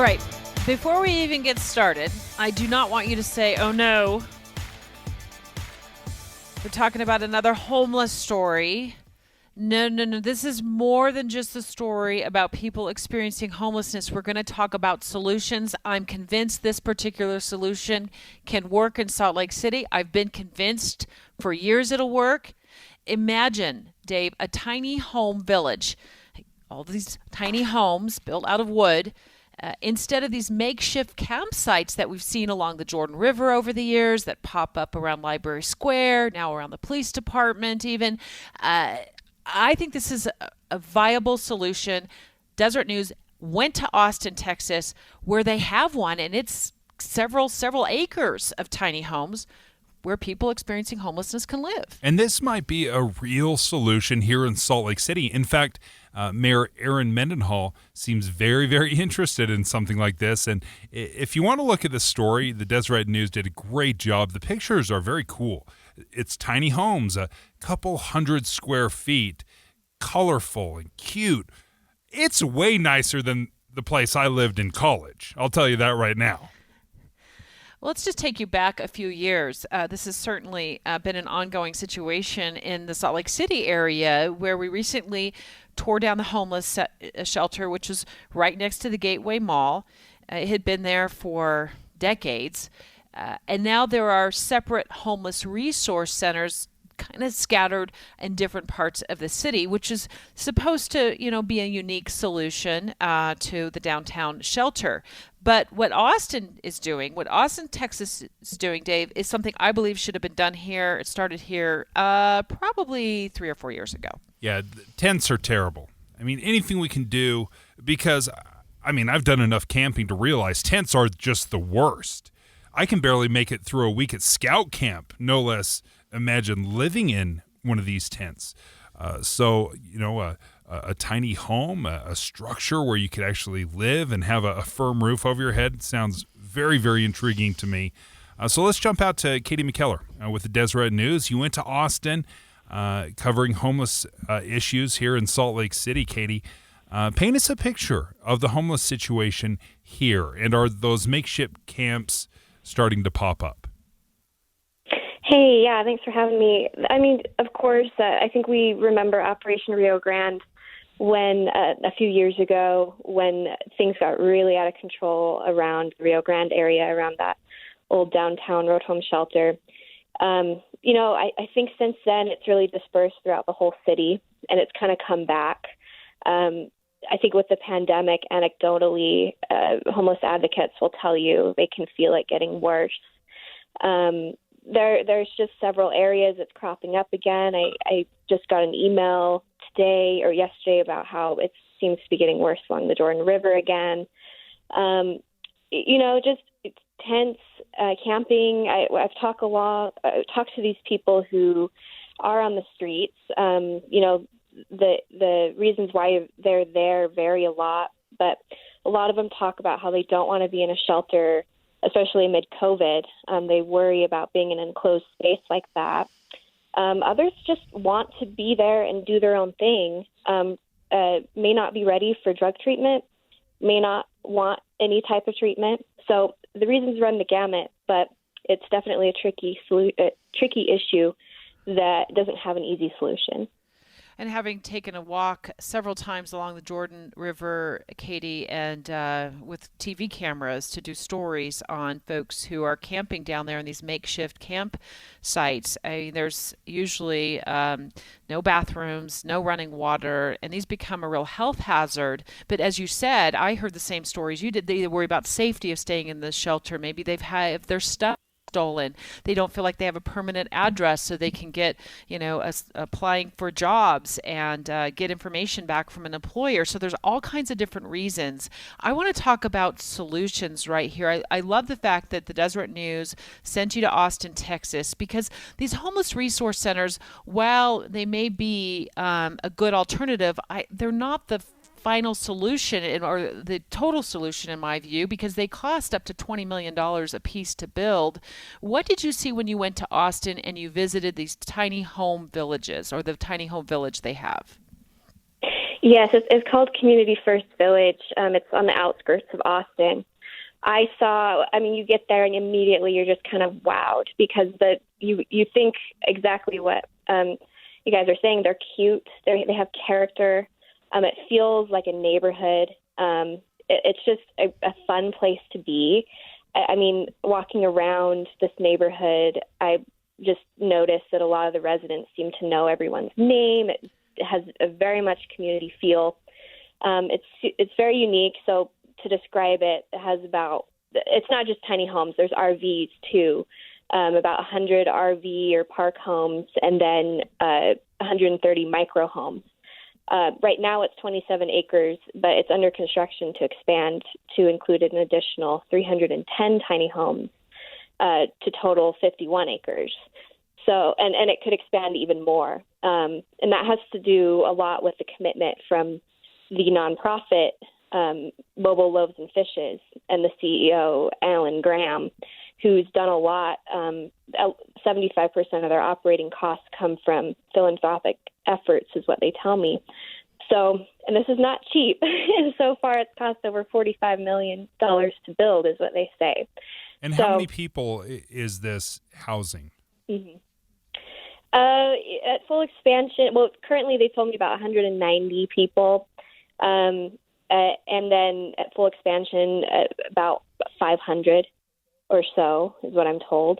right. Before we even get started, I do not want you to say, oh no, we're talking about another homeless story. No, no, no. This is more than just a story about people experiencing homelessness. We're going to talk about solutions. I'm convinced this particular solution can work in Salt Lake City. I've been convinced for years it'll work. Imagine, Dave, a tiny home village. All these tiny homes built out of wood. Instead of these makeshift campsites that we've seen along the Jordan River over the years that pop up around Library Square, now around the police department even, I think this is a viable solution. Deseret News went to Austin, Texas, where they have one, and it's several acres of tiny homes where people experiencing homelessness can live. And this might be a real solution here in Salt Lake City. In fact, Mayor Aaron Mendenhall seems very, very interested in something like this. And if you want to look at the story, the Deseret News did a great job. The pictures are very cool. It's tiny homes, a couple hundred square feet, colorful and cute. It's way nicer than the place I lived in college. I'll tell you that right now. Well, let's just take you back a few years. This has certainly been an ongoing situation in the Salt Lake City area where we recently tore down the homeless shelter, which was right next to the Gateway Mall. It had been there for decades. And now there are separate homeless resource centers kind of scattered in different parts of the city, which is supposed to, be a unique solution to the downtown shelter. But what Austin, Texas is doing, Dave, is something I believe should have been done here. It started here probably 3 or 4 years ago. Yeah, tents are terrible. I mean, anything we can do, because, I've done enough camping to realize tents are just the worst. I can barely make it through a week at scout camp, no less imagine living in one of these tents. A tiny home, a structure where you could actually live and have a firm roof over your head sounds very, very intriguing to me. So let's jump out to Katie McKellar with the Deseret News. You went to Austin covering homeless issues here in Salt Lake City, Katie. Paint us a picture of the homeless situation here, and are those makeshift camps starting to pop up? Hey, yeah, thanks for having me. Of course, I think we remember Operation Rio Grande when a few years ago when things got really out of control around the Rio Grande area, around that old downtown road home shelter. I think since then it's really dispersed throughout the whole city, and it's kind of come back. I think with the pandemic, anecdotally, homeless advocates will tell you they can feel it getting worse. There's just several areas it's cropping up again. I just got an email today or yesterday about how it seems to be getting worse along the Jordan River again. Just tents, camping. I've talked to these people who are on the streets. The reasons why they're there vary a lot, but a lot of them talk about how they don't want to be in a shelter, especially amid COVID. They worry about being in an enclosed space like that. Others just want to be there and do their own thing, may not be ready for drug treatment, may not want any type of treatment. So the reasons run the gamut, but it's definitely a tricky issue that doesn't have an easy solution. And having taken a walk several times along the Jordan River, Katie, and with TV cameras to do stories on folks who are camping down there in these makeshift camp sites, there's usually no bathrooms, no running water, and these become a real health hazard. But as you said, I heard the same stories you did. They worry about safety of staying in the shelter. Maybe if their stuff stolen. They don't feel like they have a permanent address so they can get, applying for jobs and get information back from an employer. So there's all kinds of different reasons. I want to talk about solutions right here. I love the fact that the Deseret News sent you to Austin, Texas, because these homeless resource centers, while they may be a good alternative, they're not the final solution or the total solution in my view, because they cost up to $20 million a piece to build. What did you see when you went to Austin and you visited these tiny home villages, or the tiny home village they have? Yes, it's called Community First Village. It's on the outskirts of Austin. I mean, you get there and immediately you're just kind of wowed because you think exactly what you guys are saying. They're cute. They have character. It feels like a neighborhood. It's just a fun place to be. I mean, walking around this neighborhood, I just noticed that a lot of the residents seem to know everyone's name. It has a very much community feel. It's very unique. So to describe it, it's not just tiny homes. There's RVs too, about 100 RV or park homes, and then 130 micro homes. Right now it's 27 acres, but it's under construction to expand to include an additional 310 tiny homes to total 51 acres. So, and it could expand even more. And that has to do a lot with the commitment from the nonprofit Mobile Loaves and Fishes and the CEO, Alan Graham, who's done a lot. 75% of their operating costs come from philanthropic efforts, is what they tell me. So, and this is not cheap. So far, it's cost over $45 million to build, is what they say. And how many people is this housing? Mm-hmm. At full expansion, well, currently they told me about 190 people. And then at full expansion, about 500 or so is what I'm told.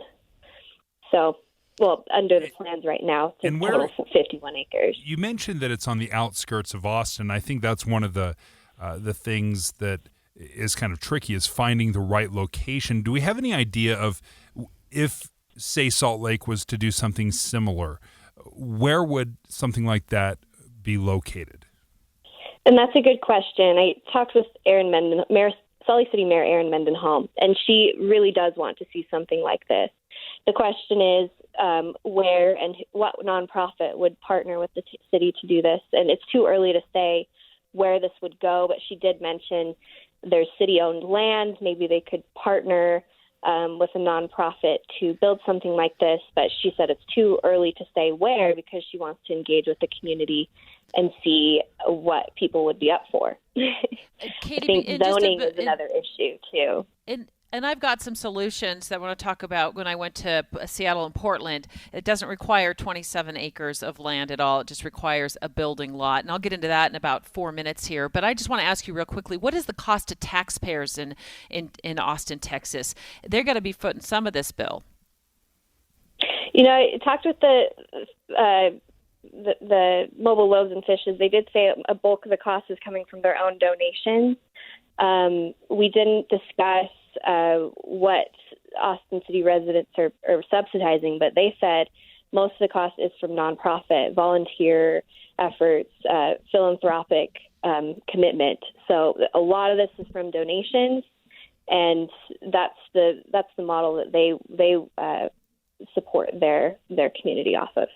So, well, under the plans right now, it's a total of 51 acres. You mentioned that it's on the outskirts of Austin. I think that's one of the things that is kind of tricky is finding the right location. Do we have any idea of if, say, Salt Lake was to do something similar, where would something like that be located? And that's a good question. I talked with Salt Lake City Mayor Erin Mendenhall, and she really does want to see something like this. The question is where and what nonprofit would partner with the city to do this. And it's too early to say where this would go, but she did mention there's city-owned land. Maybe they could partner with a nonprofit to build something like this, but she said it's too early to say where because she wants to engage with the community and see what people would be up for. Katie, I think zoning is another issue too. And I've got some solutions that I want to talk about. When I went to Seattle and Portland, it doesn't require 27 acres of land at all. It just requires a building lot. And I'll get into that in about 4 minutes here. But I just want to ask you real quickly, what is the cost to taxpayers in Austin, Texas? They're going to be footing some of this bill. You know, I talked with the Mobile Loaves and Fishes. They did say a bulk of the cost is coming from their own donations. We didn't discuss what Austin City residents are subsidizing, but they said most of the cost is from nonprofit, volunteer efforts, philanthropic commitment. So a lot of this is from donations, and that's the model that they support their community off of.